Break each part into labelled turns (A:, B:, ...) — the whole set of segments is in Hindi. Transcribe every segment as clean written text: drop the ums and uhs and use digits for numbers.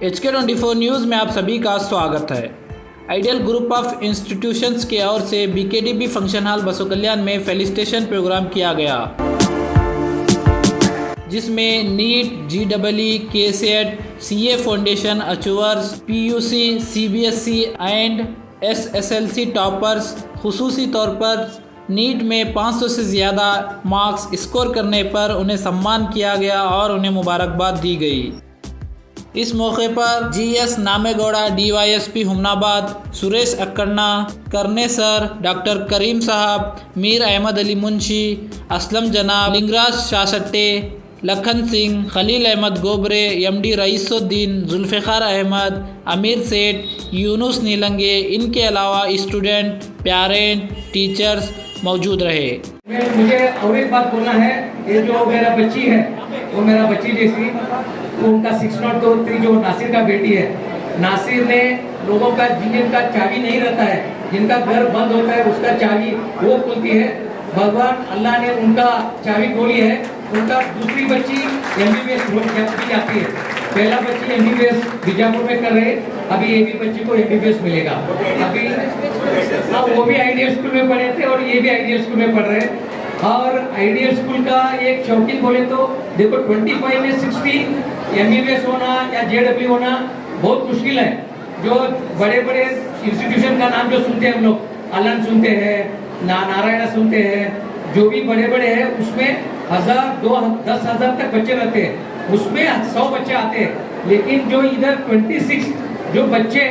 A: HK24 न्यूज़ में आप सभी का स्वागत है। आइडियल ग्रुप ऑफ इंस्टीट्यूशंस की ओर से BKDB फंक्शन हॉल बसो कल्याण में फेलिसिटेशन प्रोग्राम किया गया, जिसमें NEET, GEE, KCET, CA foundation achievers, PUC, CBSE and SSLC toppers, खुसूसी तौर पर नीट में 500 से ज़्यादा मार्क्स स्कोर करने पर उन्हें सम्मान किया गया और उन्हें मुबारकबाद दी गई। इस मौके पर GS नामेगौड़ा, DYSP हुमनाबाद, सुरेश अक्कड़ना, करने सर, डॉक्टर करीम साहब, मीर अहमद अली मुंशी, असलम जनाब, लिंगराज शासट्टे, लखन सिंह, खलील अहमद गोबरे, MD रईसुद्दीन, जुल्फ़िकार अहमद, अमीर सेठ, यूनुस नीलंगे, इनके अलावा स्टूडेंट, पेरेंट, टीचर्स मौजूद रहे।
B: मुझे और एक बात बोलना है, ये जो मेरा बच्ची है वो मेरा बच्ची जैसी, वो उनका 603 जो नासिर का बेटी है, नासिर ने लोगों का जिनका चाबी नहीं रहता है, जिनका घर बंद होता है उसका चाबी वो खुलती है, भगवान अल्लाह ने उनका चाबी खोली है। उनका दूसरी बच्ची MBBS जाती है, पहला बच्ची MBBS बीजापुर में कर रहे, अभी ये भी बच्ची को MBBS मिलेगा। अभी वो भी आइडियल स्कूल में पढ़े थे और ये भी आइडियल स्कूल में पढ़ रहे हैं। और आइडियल स्कूल का एक शौकीन बोले तो देखो 25 में 60 MBBS होना या JEE होना बहुत मुश्किल है। जो बड़े बड़े इंस्टीट्यूशन का नाम जो सुनते हैं हम लोग, अलन सुनते हैं, नारायण सुनते हैं, जो भी बड़े बड़े हैं उसमें 1000, 10,000 तक बच्चे रहते हैं, उसमें 100 बच्चे आते हैं। लेकिन जो इधर 26 जो बच्चे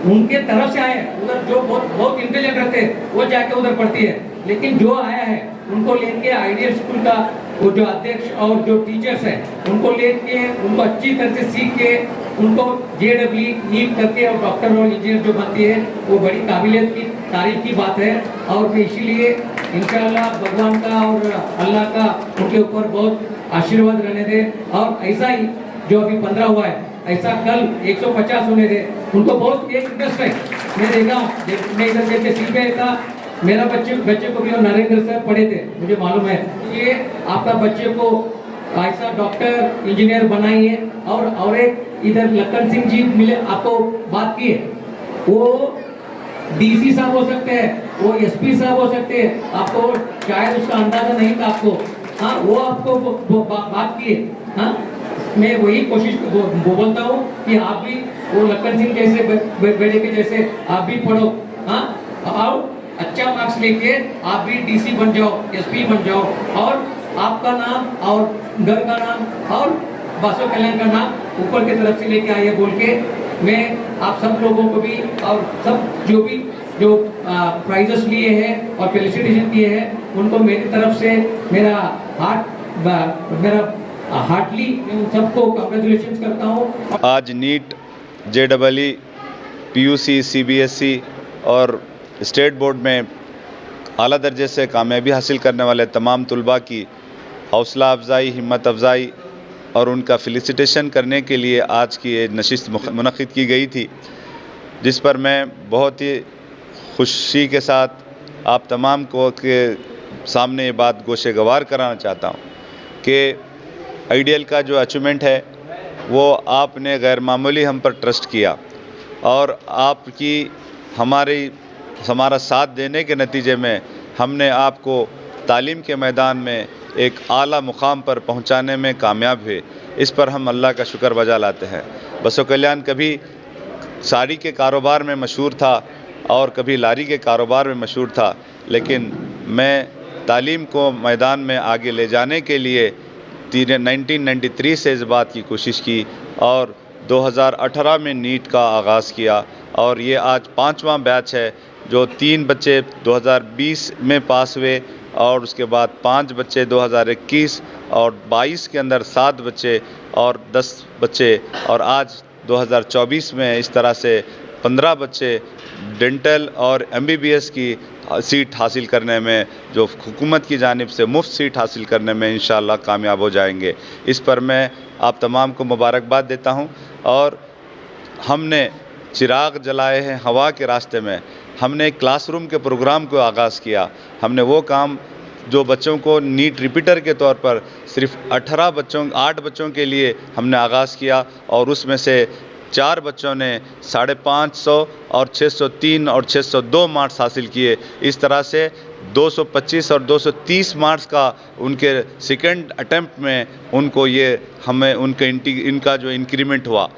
B: उनके तरफ से आए, उधर जो बहुत इंटेलिजेंट रहते हैं वो जाके उधर पढ़ती है। लेकिन जो आया है उनको लेके आइडियल स्कूल का वो जो अध्यक्ष और जो टीचर्स हैं उनको लेके उनको अच्छी तरह से सीख के उनको JEE नीट करके और डॉक्टर और इंजीनियर जो बनती है वो बड़ी काबिलियत की तारीफ की बात है। और मैं इसीलिए इंशाअल्लाह भगवान का और अल्लाह का उनके ऊपर बहुत आशीर्वाद रहने दे। और ऐसा ही जो अभी 15 हुआ है, ऐसा कल 150 होने दे। उनको बहुत एक इंटरेस्ट है, मैं देखा हूँ, मैं इधर जैसे CBI का मेरा बच्चे को भी और नरेंद्र सर पढ़े थे, मुझे मालूम है कि आपका बच्चे को ऐसा डॉक्टर इंजीनियर बनाइए। और एक इधर लखन सिंह जी मिले, आपको बात की है, वो DC साहब हो सकते हैं, वो SP साहब हो सकते हैं, आपको शायद उसका अंदाजा नहीं था आपको। हाँ, वो आपको बात की है। हाँ, मैं वही कोशिश बोलता हूँ कि आप भी वो लखन सिंह जैसे बेटे के जैसे आप भी पढ़ो। हाँ, और अच्छा मार्क्स लेके आप भी DC बन जाओ, SP बन जाओ, और आपका नाम और घर का नाम और बसो कल्याण का नाम ऊपर की तरफ से लेके आइए बोल के मैं आप सब लोगों को भी और सब जो प्राइजेस लिए हैं और फेलिसिटेशन किए हैं उनको मेरी तरफ से मेरा हार्टली उन सबको कांग्रेचुलेशंस करता हूँ।
C: आज नीट, JEE, PUC, CBSE और स्टेट बोर्ड में आला दर्जे से कामयाबी हासिल करने वाले तमाम तलबा की हौसला अफजाई, हिम्मत अफजाई और उनका फेलिसिटेशन करने के लिए आज की ये नशिस्त मुनक़िद की गई थी, जिस पर मैं बहुत ही खुशी के साथ आप तमाम को के सामने ये बात गोशे गवार कराना चाहता हूँ कि आइडियल का जो अचीवमेंट है वो आपने गैर मामूली हम पर ट्रस्ट किया और आपकी हमारा साथ देने के नतीजे में हमने आपको तालीम के मैदान में एक आला मुकाम पर पहुंचाने में कामयाब हुए। इस पर हम अल्लाह का शुक्र बजा लाते हैं। बसो कल्याण कभी साड़ी के कारोबार में मशहूर था और कभी लारी के कारोबार में मशहूर था, लेकिन मैं तालीम को मैदान में आगे ले जाने के लिए 1993 से इस बात की कोशिश की और 2018 में नीट का आगाज़ किया और ये आज 5वां बैच है। जो 3 बच्चे 2020 में पास हुए और उसके बाद 5 बच्चे 2021 और 22 के अंदर 7 बच्चे और 10 बच्चे और आज 2024 में इस तरह से 15 बच्चे डेंटल और MBBS की सीट हासिल करने में, जो हुकूमत की जानिब से मुफ्त सीट हासिल करने में इंशाअल्लाह कामयाब हो जाएंगे। इस पर मैं आप तमाम को मुबारकबाद देता हूं। और हमने चिराग जलाए हैं हवा के रास्ते में, हमने क्लासरूम के प्रोग्राम को आगाज़ किया। हमने वो काम जो बच्चों को नीट रिपीटर के तौर पर सिर्फ 8 बच्चों के लिए हमने आगाज़ किया और उसमें से 4 बच्चों ने 550 और 603 और 602 मार्क्स हासिल किए। इस तरह से 225 और 230 मार्क्स का उनके सेकंड अटेम्प्ट में उनको ये हमें इनका जो इंक्रीमेंट हुआ,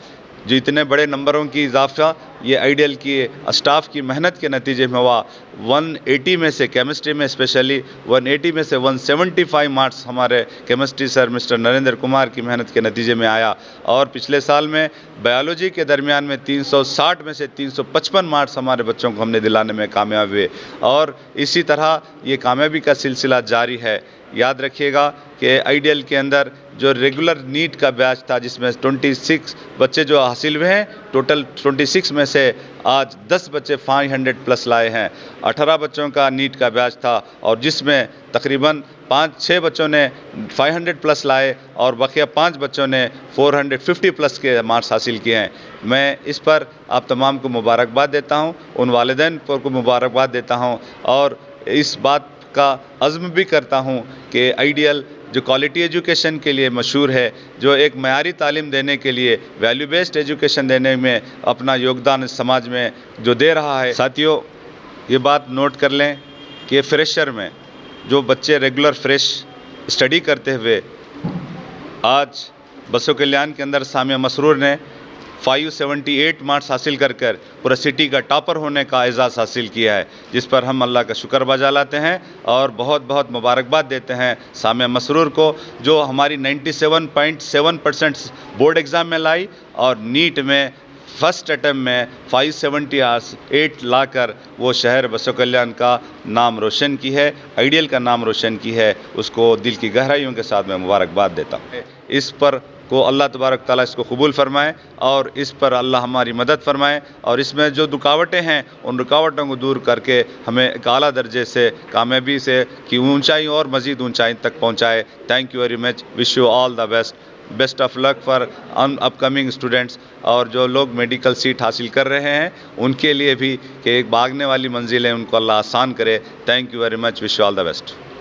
C: जो इतने बड़े नंबरों की इजाफा ये आइडियल की स्टाफ की मेहनत के नतीजे में हुआ। 180 में से केमिस्ट्री में स्पेशली 180 में से 175 मार्क्स हमारे chemistry sir mister Narendra Kumar की मेहनत के नतीजे में आया। और पिछले साल में बायोलॉजी के दरमियान में 360 में से 355 मार्क्स हमारे बच्चों को हमने दिलाने में कामयाब हुए और इसी तरह ये कामयाबी का सिलसिला जारी है। याद रखिएगा कि आइडियल के अंदर जो रेगुलर नीट का बैच था जिसमें 26 बच्चे जो हासिल हुए हैं, टोटल 26 में से आज 10 बच्चे 500 प्लस लाए हैं। 18 बच्चों का नीट का बैच था और जिसमें तकरीबन 5-6 बच्चों ने 500 प्लस लाए और बकिया 5 बच्चों ने 450 प्लस के मार्क्स हासिल किए हैं। मैं इस पर आप तमाम को मुबारकबाद देता हूं, उन वालिदैन को मुबारकबाद देता हूं और इस बात का अज़्म भी करता हूं कि आइडियल जो क्वालिटी एजुकेशन के लिए मशहूर है, जो एक मयारी तालीम देने के लिए वैल्यू बेस्ड एजुकेशन देने में अपना योगदान समाज में जो दे रहा है। साथियों, ये बात नोट कर लें कि फ्रेशर में जो बच्चे रेगुलर फ्रेश स्टडी करते हुए आज बसो कल्याण के अंदर सामिया मसरूर ने 578 मार्क्स हासिल कर पूरा सिटी का टॉपर होने का एजाज़ हासिल किया है, जिस पर हम अल्लाह का शुक्र बजा लाते हैं और बहुत बहुत मुबारकबाद देते हैं सामिया मसरूर को, जो हमारी 97.7% बोर्ड एग्ज़ाम में लाई और नीट में फर्स्ट अटैम्प्ट में 578 लाकर वो शहर बसो कल्याण का नाम रोशन की है, आइडियल का नाम रोशन की है। उसको दिल की गहराइयों के साथ मैं मुबारकबाद देता हूँ। इस पर को अल्लाह तबारक ताला इसको कबूल फरमाए और इस पर अल्लाह हमारी मदद फरमाए और इसमें जो रुकावटें हैं उन रुकावटों को दूर करके हमें एक आला दर्जे से कामयाबी से की ऊंचाई और मज़ीद ऊंचाई तक पहुंचाए। Thank you very much. Wish you all the best of luck for upcoming students. और जो लोग मेडिकल सीट हासिल कर रहे हैं उनके लिए भी कि एक भागने वाली मंजिल है, उनको अल्लाह आसान करे। Thank you very much. Wish you all the best.